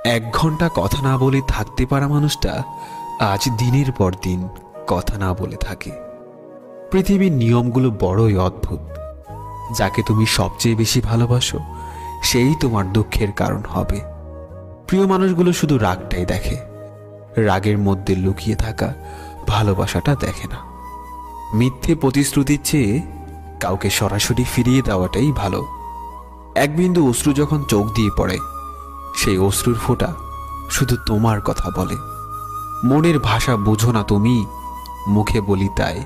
1 ঘন্টা কথা না বলে থাকতে পারা মানুষটা আজ দিনের পর দিন কথা না বলে থাকে। পৃথিবীর নিয়মগুলো বড়ই অদ্ভুত। যাকে তুমি সবচেয়ে বেশি ভালোবাসো সেই তোমার দুঃখের কারণ হবে। প্রিয় মানুষগুলো শুধু রাগটাই দেখে, রাগের মধ্যে লুকিয়ে থাকা ভালোবাসাটা দেখে না। মিথ্যে প্রতিশ্রুতির চেয়ে কাউকে সরাসরি ফিরিয়ে দেওয়াটাই ভালো। এক বিন্দু অশ্রু যখন চোখ দিয়ে পড়ে, সেই অশ্রুর ফোঁটা শুধু তোমার কথা বলে। মনের ভাষা বোঝো না তুমি, মুখে বলি তাই।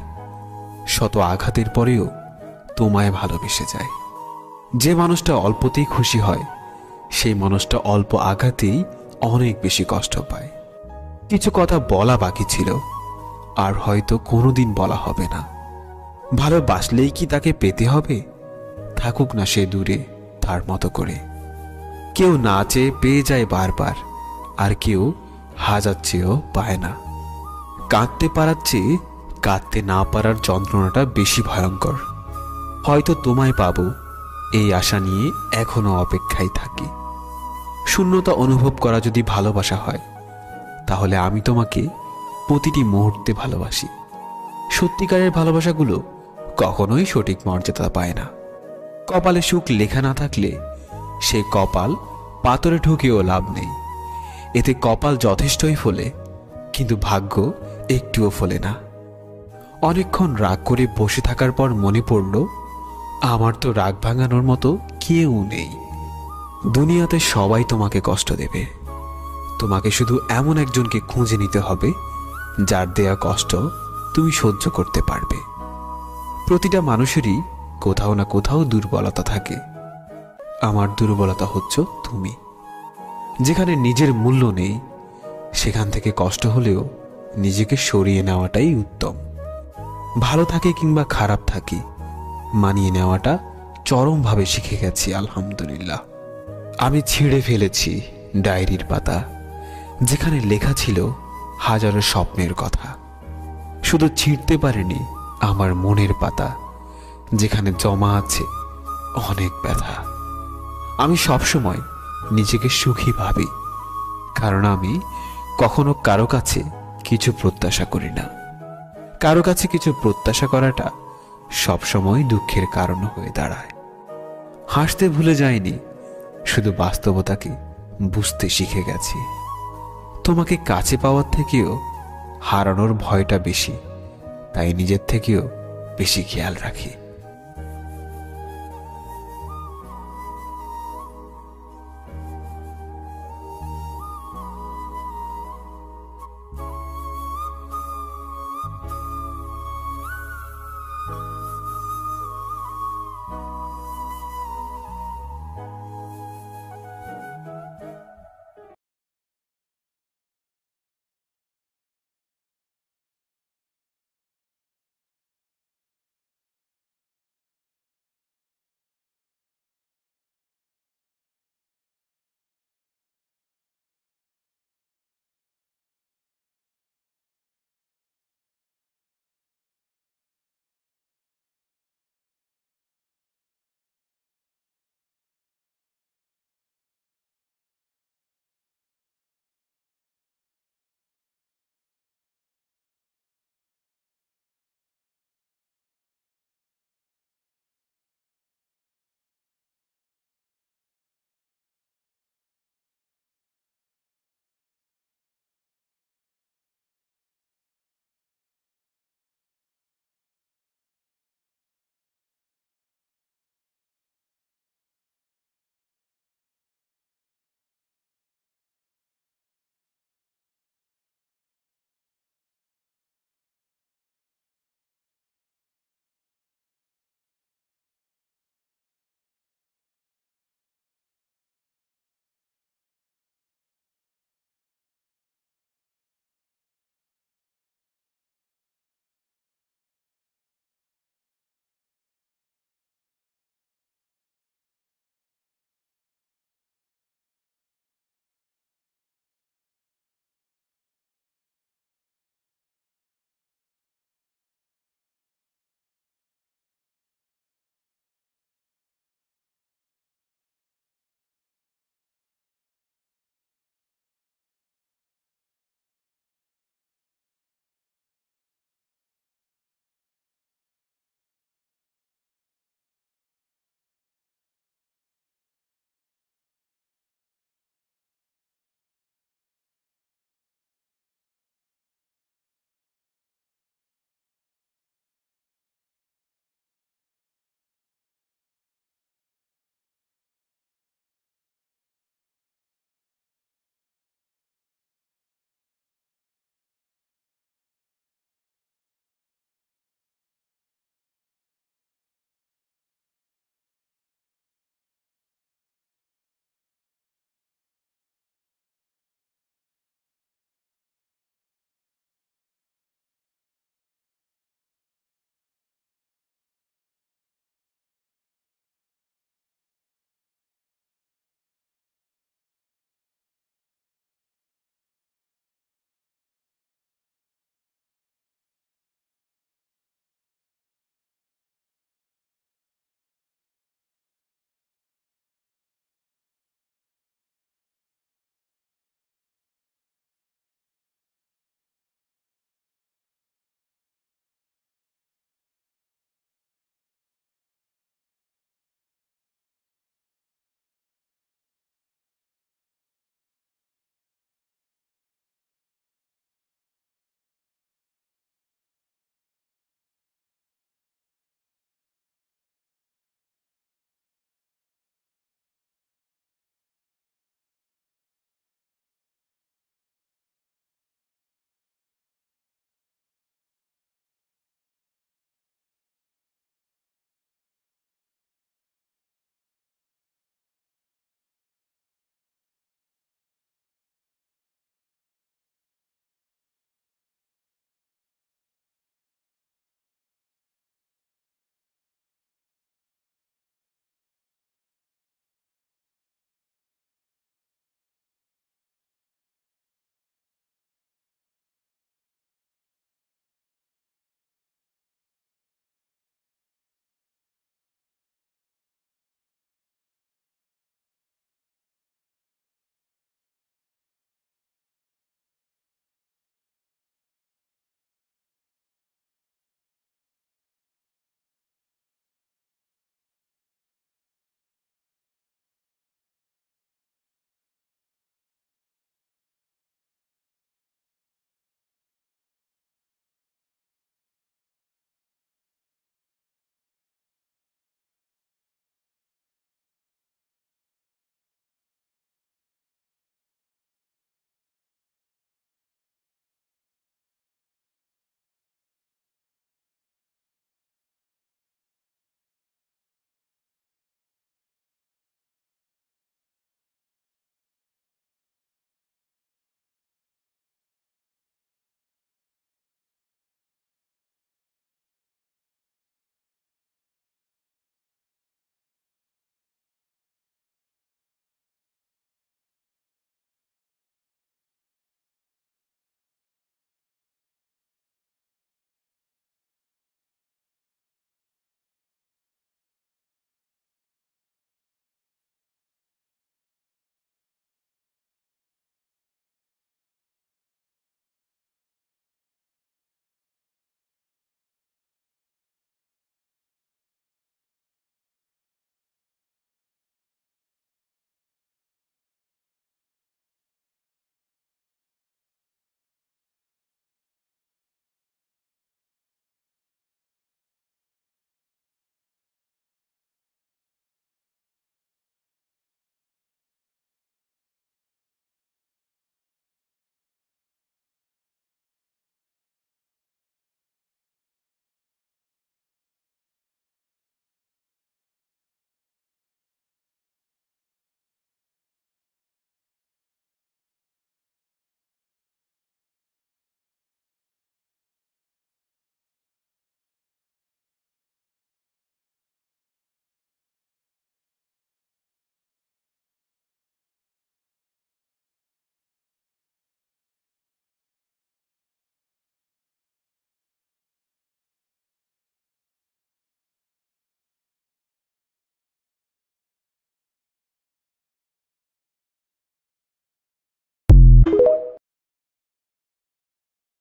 শত আঘাতের পরেও তোমায় ভালোবেসে যায়। যে মানুষটা অল্পতেই খুশি হয়, সেই মানুষটা অল্প আঘাতেই অনেক বেশি কষ্ট পায়। কিছু কথা বলা বাকি ছিল, আর হয়তো কোনোদিন বলা হবে না। ভালোবাসলেই কি তাকে পেতে হবে? থাকুক না সে দূরে তার মতো করে। কেউ না চেয়ে পেয়ে যায় বারবার, আর কেউ হাজার চেয়েও পায় না। কাঁদতে পারার চেয়ে কাঁদতে না পারার যন্ত্রণাটা বেশি ভয়ঙ্কর। হয়তো তোমায় পাবো এই আশা নিয়ে এখনো অপেক্ষায় থাকি। শূন্যতা অনুভব করা যদি ভালোবাসা হয়, তাহলে আমি তোমাকে প্রতিটি মুহূর্তে ভালোবাসি। সত্যিকারের ভালোবাসাগুলো কখনোই সঠিক মর্যাদা পায় না। কপালে সুখ লেখা না থাকলে সেই কপাল পাথরে ঢুকেও লাভ নেই। এতে কপাল যথেষ্টই ফোলে, কিন্তু ভাগ্য একটুও ফোলে না। অনেকক্ষণ রাগ করে বসে থাকার পর মনে পড়ল, আমার তো রাগ ভাঙানোর মতো কেউ নেই। দুনিয়াতে সবাই তোমাকে কষ্ট দেবে। তোমাকে শুধু এমন একজনকে খুঁজে নিতে হবে যার দেয়া কষ্ট তুমি সহ্য করতে পারবে। প্রতিটা মানুষেরই কোথাও না কোথাও দুর্বলতা থাকে। আমার দুর্বলতা হচ্ছে তুমি। যেখানে নিজের মূল্য নেই, সেখান থেকে কষ্ট হলেও নিজেকে সরিয়ে নেওয়াটাই উত্তম। ভালো থাকে কিংবা খারাপ থাকি, মানিয়ে নেওয়াটা চরমভাবে শিখে গেছি আলহামদুলিল্লাহ। আমি ছিঁড়ে ফেলেছি ডায়েরির পাতা, যেখানে লেখা ছিল হাজারো স্বপ্নের কথা। শুধু ছিঁড়তে পারিনি আমার মনের পাতা, যেখানে জমা আছে অনেক ব্যথা। আমি সবসময় নিজেকে সুখী ভাবি, কারণ আমি কখনো কারো কাছে কিছু প্রত্যাশা করি না। কারো কাছে কিছু প্রত্যাশা করাটা সবসময় দুঃখের কারণ হয়ে দাঁড়ায়। হাসতে ভুলে যাইনি, শুধু বাস্তবতাকে বুঝতে শিখে গেছি। তোমাকে কাছে পাওয়ার থেকেও হারানোর ভয়টা বেশি, তাই নিজের থেকেও বেশি খেয়াল রাখি।